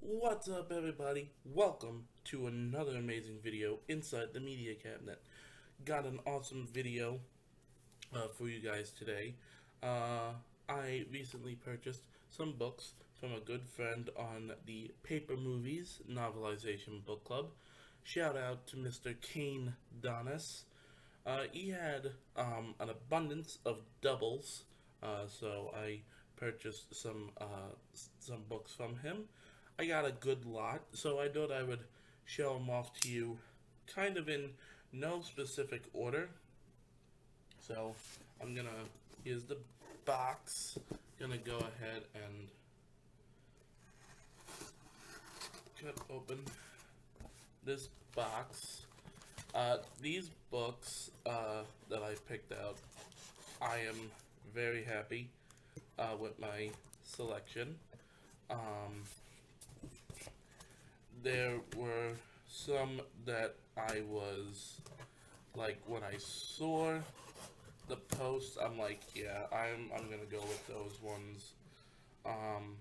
What's up, everybody? Welcome to another amazing video inside the media cabinet. Got an awesome video for you guys today. Uh, I recently purchased some books from a good friend on the Paper Movies Novelization Book Club. Shout out to Mr. Caine Donis. He had an abundance of doubles, so I purchased some books from him. I got a good lot, so I thought I would show them off to you, kind of in no specific order. So I'm gonna here's the box. Gonna go ahead and cut open this box. These books that I picked out, I am very happy with my selection. Um, there were some that I was like when I saw the post, I'm like, yeah, I'm gonna go with those ones. Um,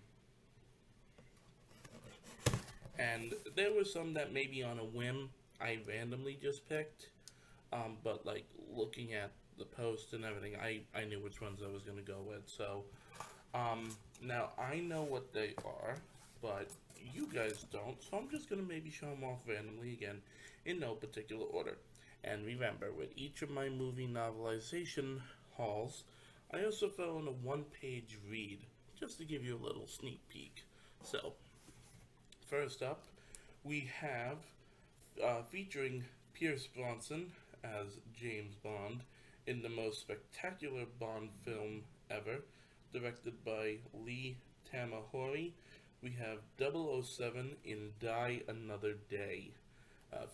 and there were some that maybe on a whim I randomly just picked. But like looking at the post and everything, I knew which ones I was gonna go with. So now I know what they are, but you guys don't. So I'm just gonna maybe show them off randomly again, in no particular order. And remember, with each of my movie novelization hauls, I also throw in a one-page read, just to give you a little sneak peek. So, first up, we have featuring Pierce Bronson as James Bond in the most spectacular Bond film ever, directed by Lee Tamahori. We have 007 in Die Another Day,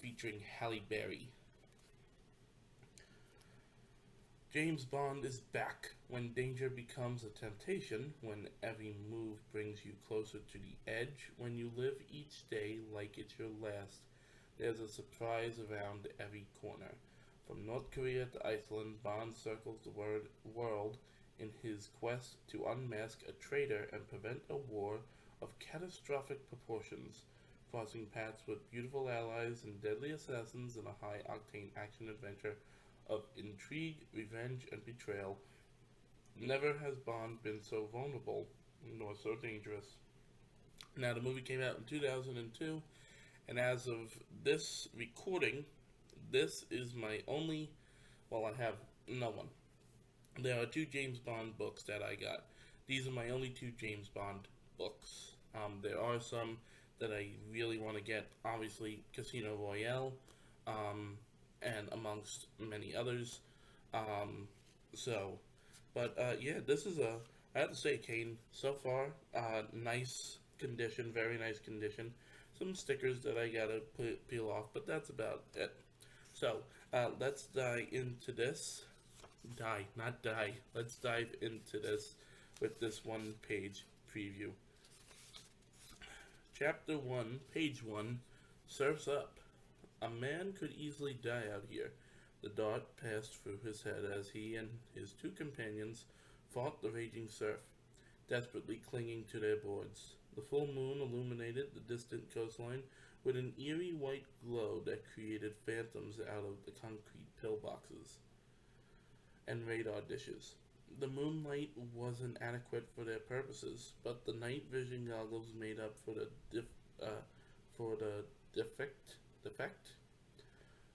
featuring Halle Berry. James Bond is back when danger becomes a temptation, when every move brings you closer to the edge, when you live each day like it's your last. There's a surprise around every corner. From North Korea to Iceland, Bond circles the world in his quest to unmask a traitor and prevent a war of catastrophic proportions, crossing paths with beautiful allies and deadly assassins in a high-octane action adventure of intrigue, revenge, and betrayal. Never has Bond been so vulnerable, nor so dangerous. Now, the movie came out in 2002, and as of this recording, this is my only. Well, I have no one. There are two James Bond books that I got. These are my only two James Bond books. There are some that I really want to get. Obviously, Casino Royale, and amongst many others. Um, so, but yeah, this is a. I have to say, Caine, so far, nice condition, very nice condition. Some stickers that I gotta peel off, but that's about it. So, let's dive into this. Not die. Let's dive into this with this one page preview. Chapter 1, page 1, Surf's Up. A man could easily die out here. The thought passed through his head as he and his two companions fought the raging surf, desperately clinging to their boards. The full moon illuminated the distant coastline with an eerie white glow that created phantoms out of the concrete pillboxes and radar dishes. The moonlight wasn't adequate for their purposes, but the night vision goggles made up for the defect.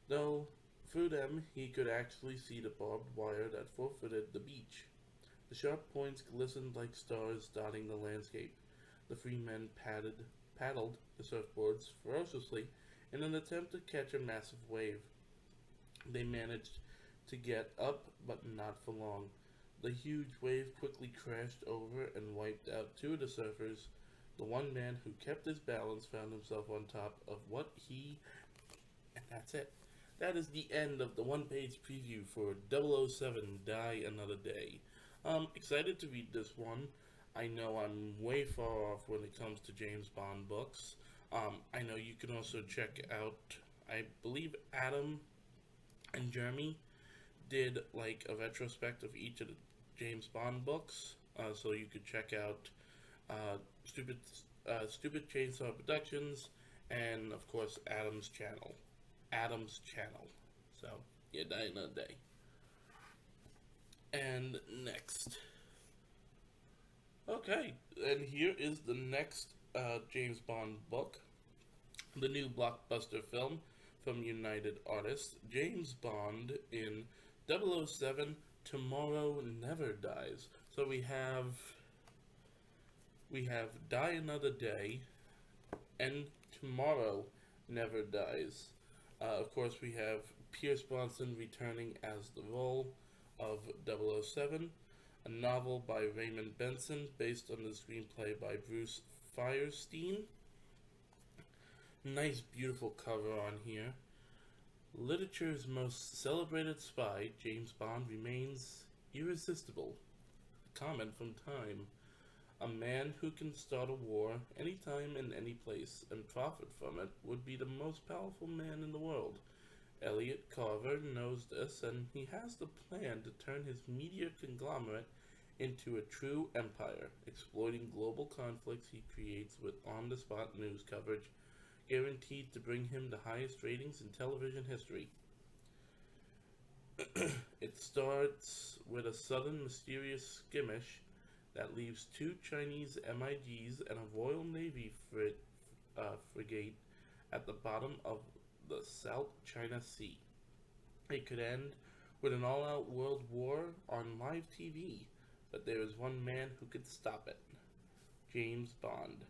Though through them he could actually see the barbed wire that forfeited the beach. The sharp points glistened like stars dotting the landscape. The three men paddled the surfboards ferociously in an attempt to catch a massive wave. They managed to get up, but not for long. The huge wave quickly crashed over and wiped out two of the surfers. The one man who kept his balance found himself on top of what he... And that's it. That is the end of the one-page preview for 007 Die Another Day. Excited to read this one. I know I'm way far off when it comes to James Bond books. I know you can also check out, I believe Adam and Jeremy did like a retrospect of each of the James Bond books. So you could check out Stupid Stupid Chainsaw Productions, and of course Adam's Channel. So, yeah, die another day. And next. Okay, and here is the next James Bond book, the new blockbuster film from United Artists, James Bond in 007, Tomorrow Never Dies. So we have Die Another Day and Tomorrow Never Dies. Of course, we have Pierce Brosnan returning as the role of 007, a novel by Raymond Benson based on the screenplay by Bruce Firestein. Nice, beautiful cover on here. Literature's most celebrated spy, James Bond, remains irresistible. A comment from Time. A man who can start a war anytime and any place and profit from it would be the most powerful man in the world. Elliot Carver knows this, and he has the plan to turn his media conglomerate into a true empire, exploiting global conflicts he creates with on-the-spot news coverage, guaranteed to bring him the highest ratings in television history. It starts with a sudden mysterious skirmish that leaves two Chinese MiGs and a Royal Navy frigate at the bottom of the South China Sea. It could end with an all-out world war on live TV, but there is one man who could stop it. James Bond.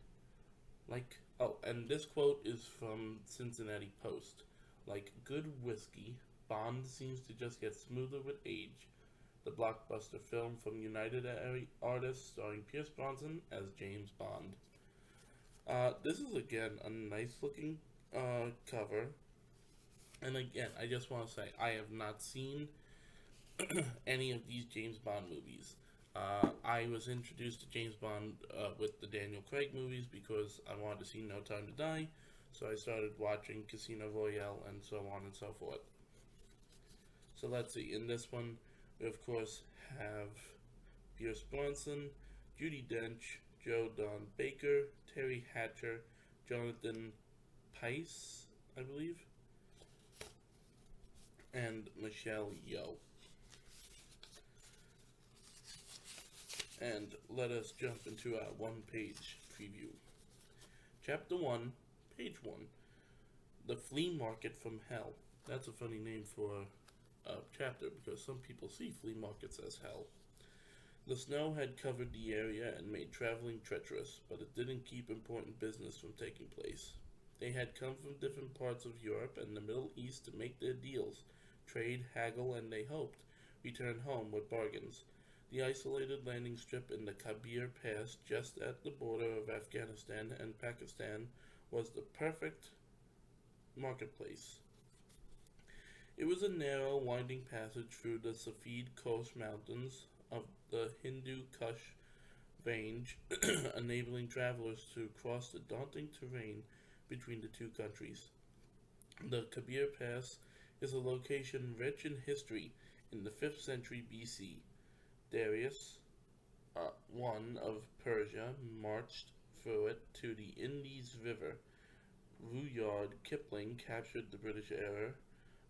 And this quote is from Cincinnati Post. Like good whiskey, Bond seems to just get smoother with age. The blockbuster film from United Artists starring Pierce Brosnan as James Bond. This is again a nice looking cover. And again, I just want to say, I have not seen any of these James Bond movies. I was introduced to James Bond with the Daniel Craig movies because I wanted to see No Time to Die. So I started watching Casino Royale and so on and so forth. So let's see, in this one, we of course have Pierce Brosnan, Judi Dench, Joe Don Baker, Terry Hatcher, Jonathan Pryce, I believe, and Michelle Yeoh. And let us jump into our one-page preview. Chapter 1, page 1. The Flea Market from Hell. That's a funny name for a chapter because some people see flea markets as hell. The snow had covered the area and made traveling treacherous, but it didn't keep important business from taking place. They had come from different parts of Europe and the Middle East to make their deals, trade, haggle, and they hoped return home with bargains. The isolated landing strip in the Kabir Pass just at the border of Afghanistan and Pakistan was the perfect marketplace. It was a narrow, winding passage through the Safed Coast Mountains of the Hindu Kush range, enabling travelers to cross the daunting terrain between the two countries. The Kabir Pass is a location rich in history. In the 5th century BC, Darius I of Persia marched through it to the Indus River. Rudyard Kipling captured the British era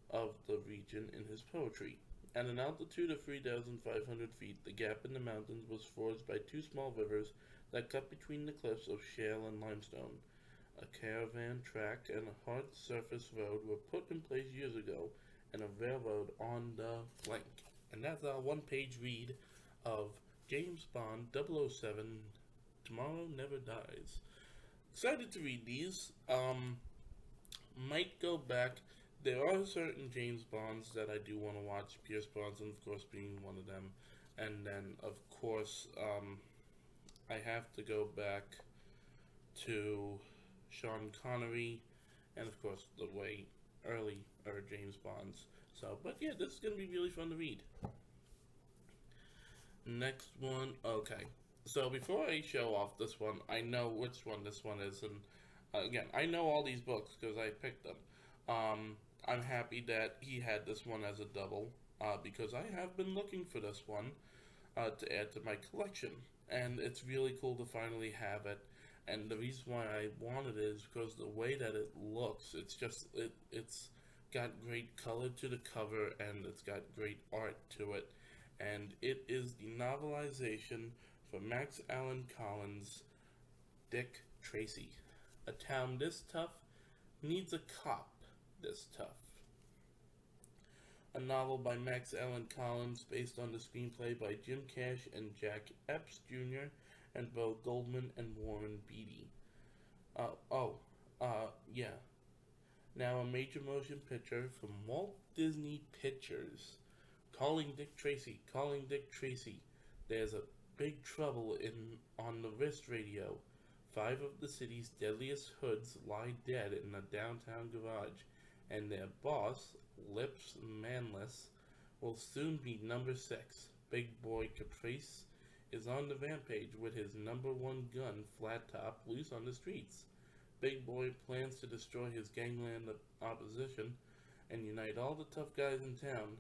of the region in his poetry. At an altitude of 3,500 feet, the gap in the mountains was forged by two small rivers that cut between the cliffs of shale and limestone. A caravan track and a hard surface road were put in place years ago, and a railroad on the flank. And that's our one-page read of James Bond 007, Tomorrow Never Dies. Excited to read these. Might go back. There are certain James Bonds that I do want to watch. Pierce Brosnan, of course, being one of them. And then, of course, I have to go back to Sean Connery, and of course, the way early James Bonds. So, but yeah, this is going to be really fun to read. Next one, okay. So before I show off this one, I know which one this one is, and again, I know all these books because I picked them. I'm happy that he had this one as a double, because I have been looking for this one to add to my collection, and it's really cool to finally have it. And the reason why I wanted it is because the way that it looks, it's got great color to the cover and it's got great art to it. And it is the novelization for Max Allan Collins' Dick Tracy. A town this tough needs a cop this tough. A novel by Max Allan Collins based on the screenplay by Jim Cash and Jack Epps Jr. and Bo Goldman and Warren Beatty. Yeah. Now a major motion picture from Walt Disney Pictures. Calling Dick Tracy, calling Dick Tracy. There's a big trouble on the wrist radio. 5 of the city's deadliest hoods lie dead in a downtown garage, and their boss, Lips Manless, will soon be number 6. Big Boy Caprice is on the rampage with his number 1 gun, Flat Top, loose on the streets. Big Boy plans to destroy his gangland opposition and unite all the tough guys in town.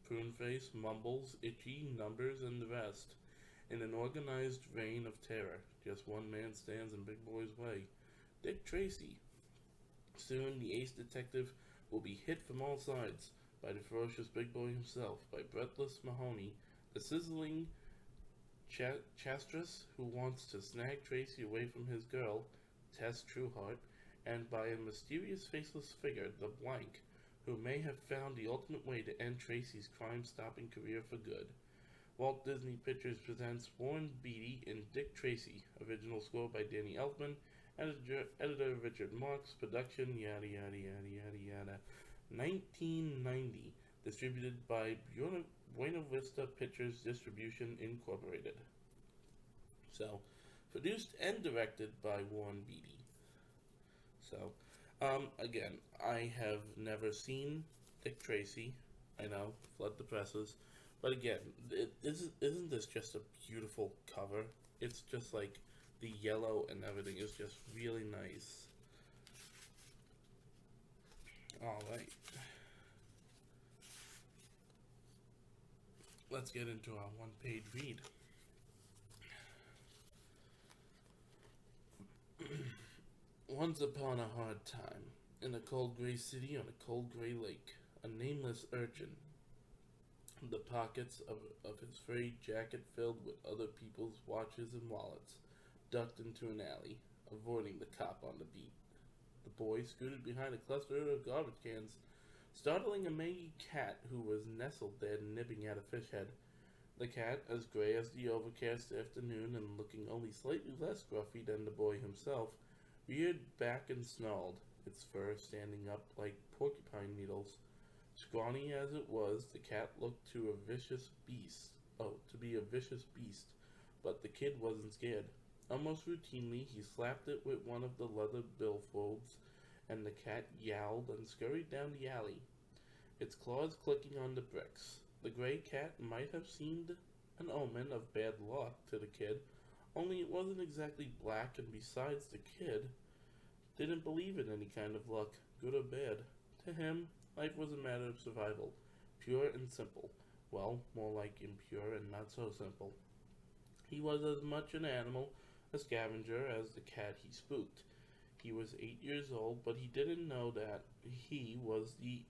Pruneface, Mumbles, Itchy, Numbers, and the rest. In an organized reign of terror, just one man stands in Big Boy's way. Dick Tracy. Soon the ace detective will be hit from all sides by the ferocious Big Boy himself, by Breathless Mahoney, the sizzling Chastress who wants to snag Tracy away from his girl, Tess Trueheart, and by a mysterious faceless figure, the Blank, who may have found the ultimate way to end Tracy's crime-stopping career for good. Walt Disney Pictures presents Warren Beatty in Dick Tracy, original score by Danny Elfman, editor Richard Marks, production yada yada yada yada yada. 1990, distributed by Buena Vista Pictures Distribution Incorporated. So, produced and directed by Warren Beatty. So, again, I have never seen Dick Tracy. I know, flood the presses. But again, isn't this just a beautiful cover? It's just like the yellow and everything is just really nice. Alright. Let's get into our one-page read. Once upon a hard time, in a cold gray city on a cold gray lake, a nameless urchin, the pockets of his frayed jacket filled with other people's watches and wallets, ducked into an alley, avoiding the cop on the beat. The boy scooted behind a cluster of garbage cans, startling a mangy cat who was nestled there nibbing at a fish head. The cat, as gray as the overcast afternoon and looking only slightly less gruffy than the boy himself, reared back and snarled, its fur standing up like porcupine needles. Scrawny as it was, the cat looked to be a vicious beast, but the kid wasn't scared. Almost routinely, he slapped it with one of the leather billfolds, and the cat yowled and scurried down the alley, its claws clicking on the bricks. The gray cat might have seemed an omen of bad luck to the kid, only it wasn't exactly black, and besides, the kid didn't believe in any kind of luck, good or bad. To him, life was a matter of survival, pure and simple. Well, more like impure and not so simple. He was as much an animal, a scavenger, as the cat he spooked. He was 8 years old, but he didn't know that he was the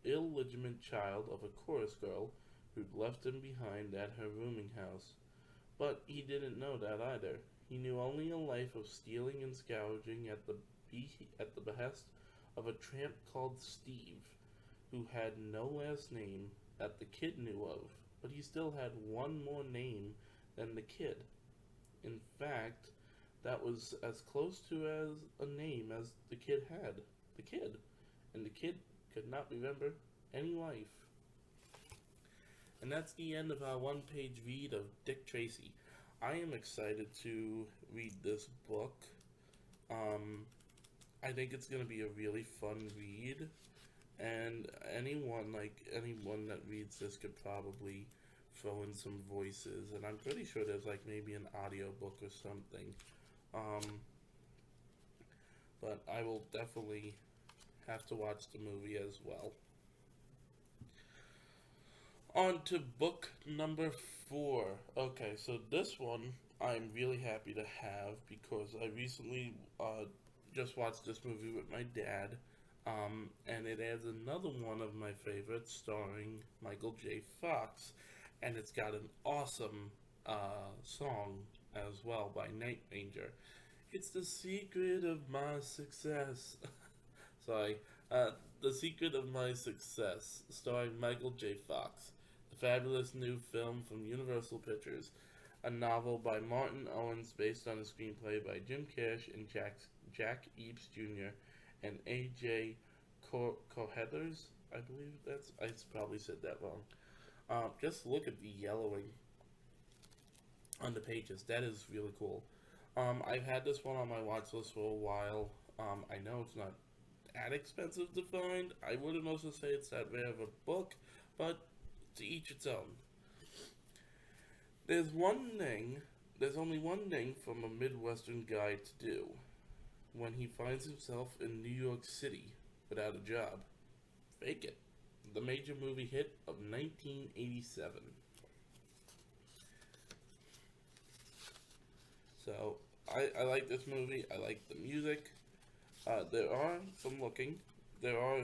illegitimate child of a chorus girl who'd left him behind at her rooming house. But he didn't know that either. He knew only a life of stealing and scrounging at the behest of a tramp called Steve, who had no last name that the kid knew of, but he still had one more name than the kid. In fact, that was as close to as a name as the kid had. The kid. And the kid could not remember any life. And that's the end of our one-page read of Dick Tracy. I am excited to read this book. I think it's going to be a really fun read, and anyone that reads this could probably throw in some voices, and I'm pretty sure there's like maybe an audio book or something. But I will definitely have to watch the movie as well. On to book number 4. Okay, so this one I'm really happy to have because I recently just watched this movie with my dad, and it adds another one of my favorites starring Michael J. Fox, and it's got an awesome song as well by Night Ranger. It's the secret of my success. Sorry. Uh, the Secret of My Success, starring Michael J. Fox, the fabulous new film from Universal Pictures, a novel by Martin Owens based on a screenplay by Jim Cash and Jack Eaps Jr. and A.J. Coheathers. I believe I probably said that wrong. Just look at the yellowing on the pages. That is really cool. I've had this one on my watch list for a while. I know it's not that expensive to find. I wouldn't also say it's that rare of a book, but to each its own. There's only one thing from a Midwestern guy to do when he finds himself in New York City without a job. Fake it. The major movie hit of 1987. So, I like this movie. I like the music. There are some looking. There are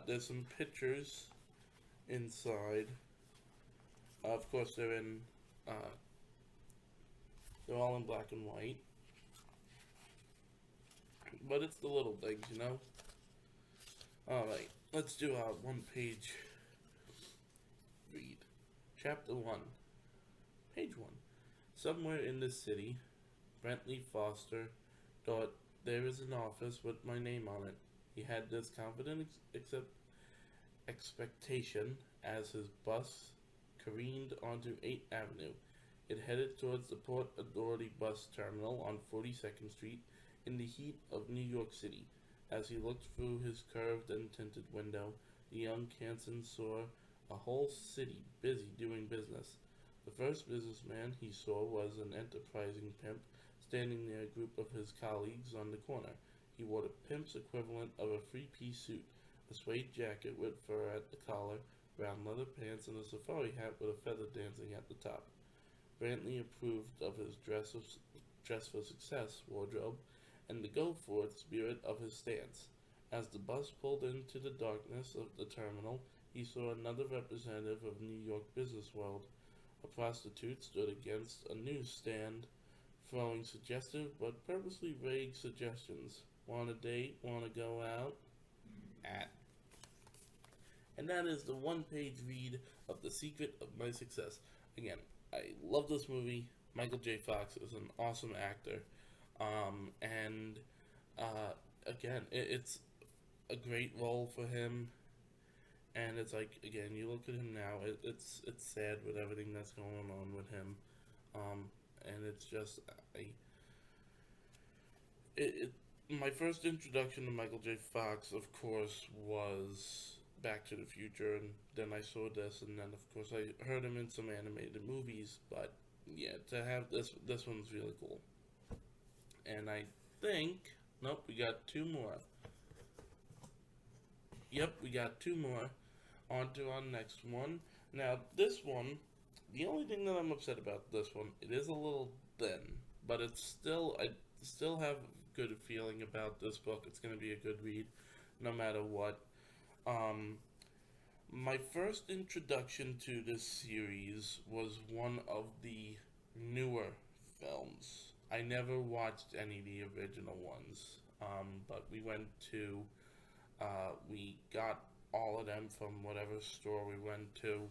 there's some pictures inside. Of course, they're all in black and white. But it's the little things, you know? Alright, let's do a one-page read. Chapter 1. Page 1. Somewhere in the city, Bentley Foster thought there is an office with my name on it. He had this confident expectation as his bus careened onto 8th Avenue. It headed towards the Port Authority bus terminal on 42nd Street in the heat of New York City. As he looked through his curved and tinted window, the young Canson saw a whole city busy doing business. The first businessman he saw was an enterprising pimp standing near a group of his colleagues on the corner. He wore the pimp's equivalent of a three-piece suit, a suede jacket with fur at the collar, brown leather pants, and a safari hat with a feather dancing at the top. Brantley approved of his dress for success wardrobe and the go-for-it spirit of his stance. As the bus pulled into the darkness of the terminal, he saw another representative of New York business world. A prostitute stood against a newsstand, throwing suggestive but purposely vague suggestions. Want a date? Want to go out? At. And that is the one-page read of The Secret of My Success. Again, I love this movie. Michael J. Fox is an awesome actor. And again, it's a great role for him. And it's like, again, you look at him now, it's sad with everything that's going on with him. And it's just, my first introduction to Michael J. Fox, of course, was Back to the Future, and then I saw this, and then, of course, I heard him in some animated movies, but, yeah, to have this one's really cool. And I think, nope, we got two more. Yep, we got two more. On to our next one. Now, this one, the only thing that I'm upset about this one, it is a little thin, but I still have a good feeling about this book. It's going to be a good read, no matter what. My first introduction to this series was one of the newer films. I never watched any of the original ones, but we got all of them from whatever store we went to,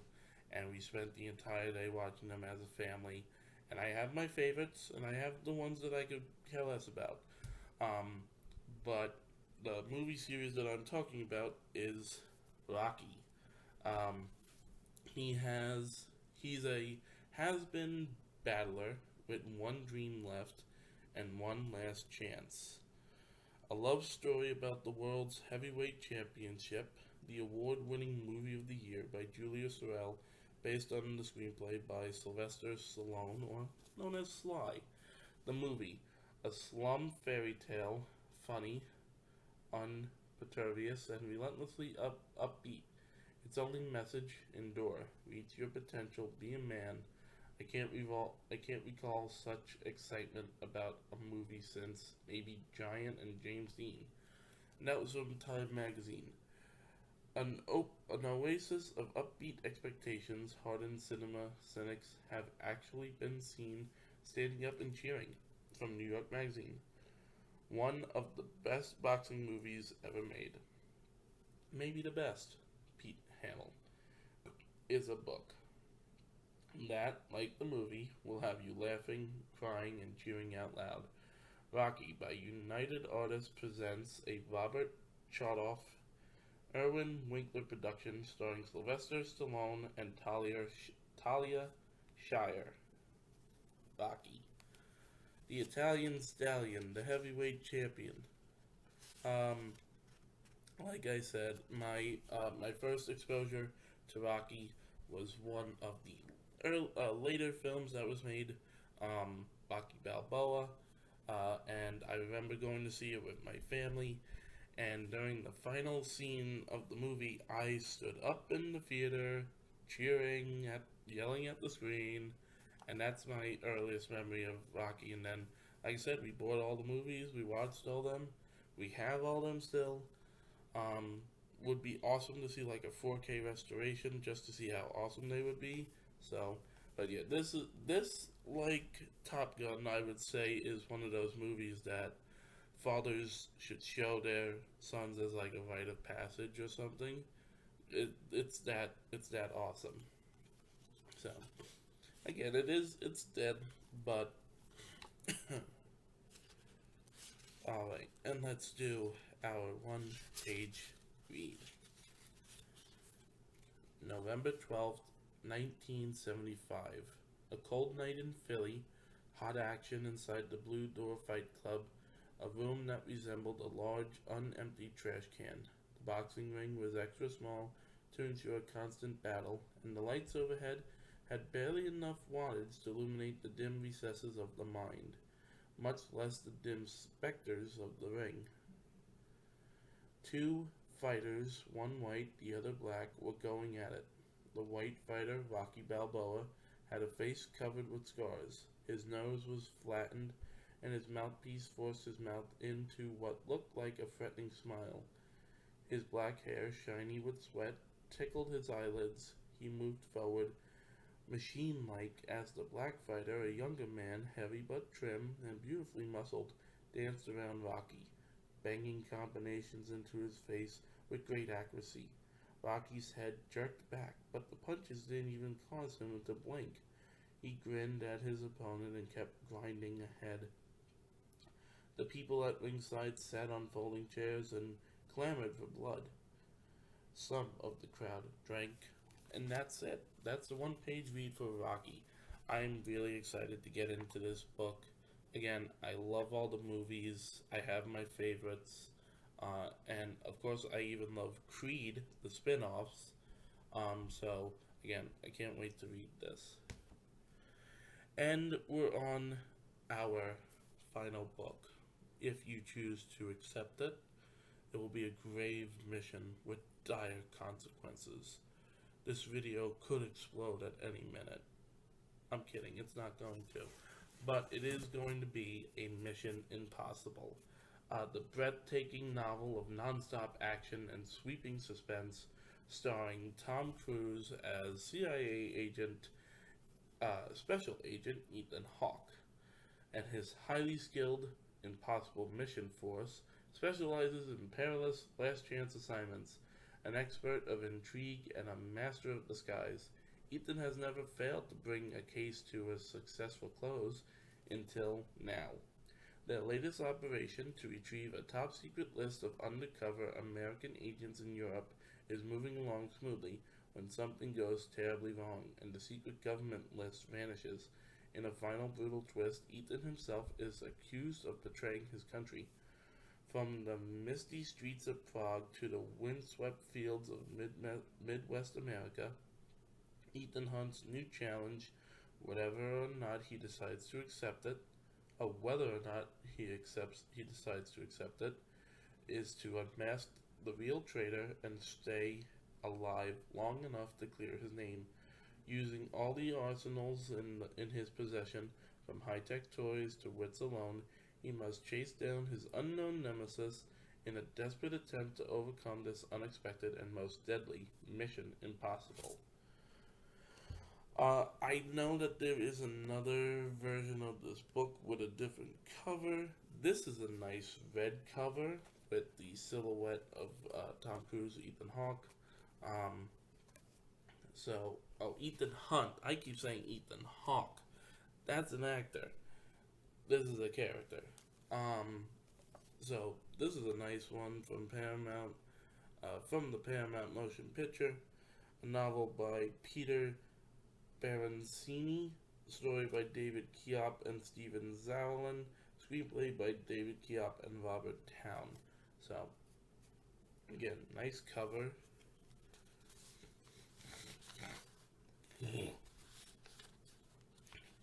and we spent the entire day watching them as a family. And I have my favorites, and I have the ones that I could care less about. But the movie series that I'm talking about is Rocky. He's a has-been battler with one dream left and one last chance. A love story about the world's heavyweight championship, the award-winning movie of the year by Julia Sorrell, based on the screenplay by Sylvester Stallone, or known as Sly. The movie, a slum fairy tale, funny, unperturbous, and relentlessly upbeat. Its only message: endure, reach your potential, be a man. I can't recall such excitement about a movie since maybe Giant and James Dean. And that was from Time magazine. An oasis of upbeat expectations, hardened cinema cynics have actually been seen standing up and cheering. From New York Magazine. One of the best boxing movies ever made. Maybe the best, Pete Hamill, is a book that, like the movie, will have you laughing, crying, and cheering out loud. Rocky by United Artists presents a Robert Chardoff, Irwin Winkler production starring Sylvester Stallone and Talia Shire. Rocky. The Italian Stallion, the heavyweight champion. Um, like I said, my first exposure to Rocky was one of the later films that was made, Rocky Balboa, and I remember going to see it with my family. And during the final scene of the movie, I stood up in the theater, yelling at the screen, and that's my earliest memory of Rocky. And then, like I said, we bought all the movies, we watched all them, we have all them still. Would be awesome to see like a 4K restoration just to see how awesome they would be. So, but yeah, this like Top Gun, I would say, is one of those movies that fathers should show their sons as like a rite of passage or something. It's that awesome. So again, it's dead, but all right, and let's do our one-page read. November 12th, 1975. A cold night in Philly. Hot action inside the Blue Door Fight Club, a room that resembled a large, unemptied trash can. The boxing ring was extra small to ensure a constant battle, and the lights overhead had barely enough wattage to illuminate the dim recesses of the mind, much less the dim specters of the ring. Two fighters, one white, the other black, were going at it. The white fighter, Rocky Balboa, had a face covered with scars. His nose was flattened, and his mouthpiece forced his mouth into what looked like a threatening smile. His black hair, shiny with sweat, tickled his eyelids. He moved forward, machine-like, as the black fighter, a younger man, heavy but trim and beautifully muscled, danced around Rocky, banging combinations into his face with great accuracy. Rocky's head jerked back, but the punches didn't even cause him to blink. He grinned at his opponent and kept grinding ahead. The people at ringside sat on folding chairs and clamored for blood. Some of the crowd drank, and that's it. That's the one-page read for Rocky. I'm really excited to get into this book. Again, I love all the movies. I have my favorites. And of course, I even love Creed, the spin-offs. So, again, I can't wait to read this. And we're on our final book. If you choose to accept it, it will be a grave mission with dire consequences. This video could explode at any minute. I'm kidding, it's not going to. But it is going to be a mission impossible. The breathtaking novel of nonstop action and sweeping suspense, starring Tom Cruise as CIA agent, Special Agent Ethan Hawke, and his highly skilled Impossible Mission Force specializes in perilous last chance assignments. An expert of intrigue and a master of disguise, Ethan has never failed to bring a case to a successful close until now. Their latest operation to retrieve a top-secret list of undercover American agents in Europe is moving along smoothly when something goes terribly wrong and the secret government list vanishes. In a final brutal twist, Ethan himself is accused of betraying his country. From the misty streets of Prague to the windswept fields of Midwest America, Ethan Hunt's new challenge, whether or not he decides to accept it, whether or not he decides to accept it, is to unmask the real traitor and stay alive long enough to clear his name. Using all the arsenals in his possession, from high-tech toys to wits alone, he must chase down his unknown nemesis in a desperate attempt to overcome this unexpected and most deadly mission impossible. I know that there is another version of this book with a different cover. This is a nice red cover with the silhouette of Tom Cruise, Ethan Hawke. Um, Ethan Hunt. I keep saying Ethan Hawke. That's an actor. This is a character. Um, this is a nice one from Paramount, from the Paramount Motion Picture. A novel by Peter Barancini, story by David Kiop and Stephen Zawlin, screenplay by David Kiop and Robert Town. So, again, nice cover.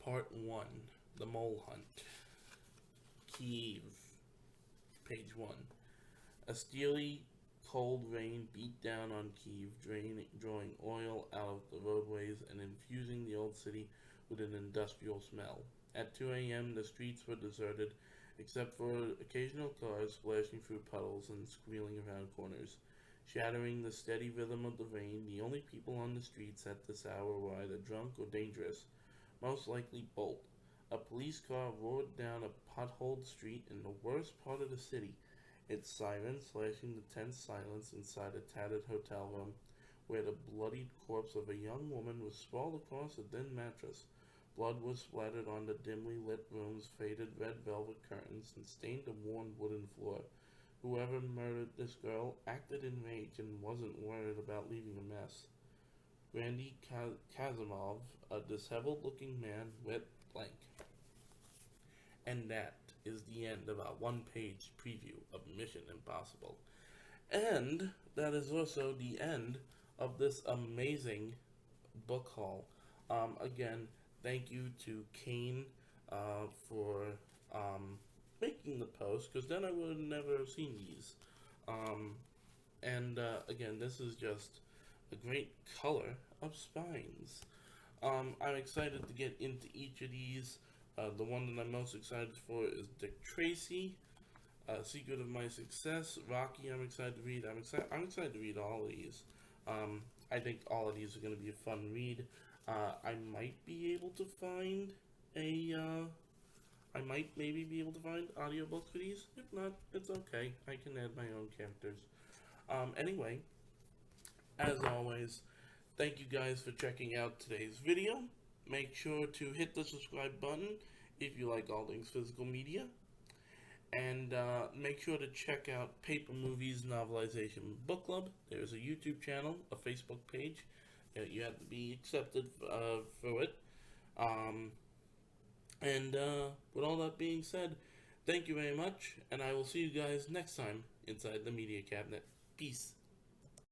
Part 1, The Mole Hunt. Kiev, page 1. A steely, cold rain beat down on Kiev, drawing oil out of the roadways and infusing the old city with an industrial smell. At 2 a.m., the streets were deserted, except for occasional cars splashing through puddles and squealing around corners. Shattering the steady rhythm of the rain, the only people on the streets at this hour were either drunk or dangerous, most likely both. A police car roared down a potholed street in the worst part of the city, its siren slashing the tense silence inside a tattered hotel room, where the bloodied corpse of a young woman was sprawled across a thin mattress. Blood was splattered on the dimly lit room's faded red velvet curtains and stained the worn wooden floor. Whoever murdered this girl acted in rage and wasn't worried about leaving a mess. Randy Kazimov, a disheveled-looking man, went blank. And that is the end of our one-page preview of Mission Impossible. And that is also the end of this amazing book haul. Again, thank you to Caine for making the post, because then I would have never seen these. Again, this is just a great color of spines. I'm excited to get into each of these. The one that I'm most excited for is Dick Tracy, Secret of My Success. Rocky, I'm excited to read. I'm excited to read all of these. I think all of these are going to be a fun read. I might be able to find I might maybe be able to find audiobooks for these. If not, it's okay. I can add my own characters. Anyway, as always, thank you guys for checking out today's video. Make sure to hit the subscribe button if you like all things physical media. And make sure to check out Paper Movies Novelization Book Club. There's a YouTube channel, a Facebook page. You have to be accepted for it. With all that being said, thank you very much, and I will see you guys next time inside the Media Cabinet. Peace.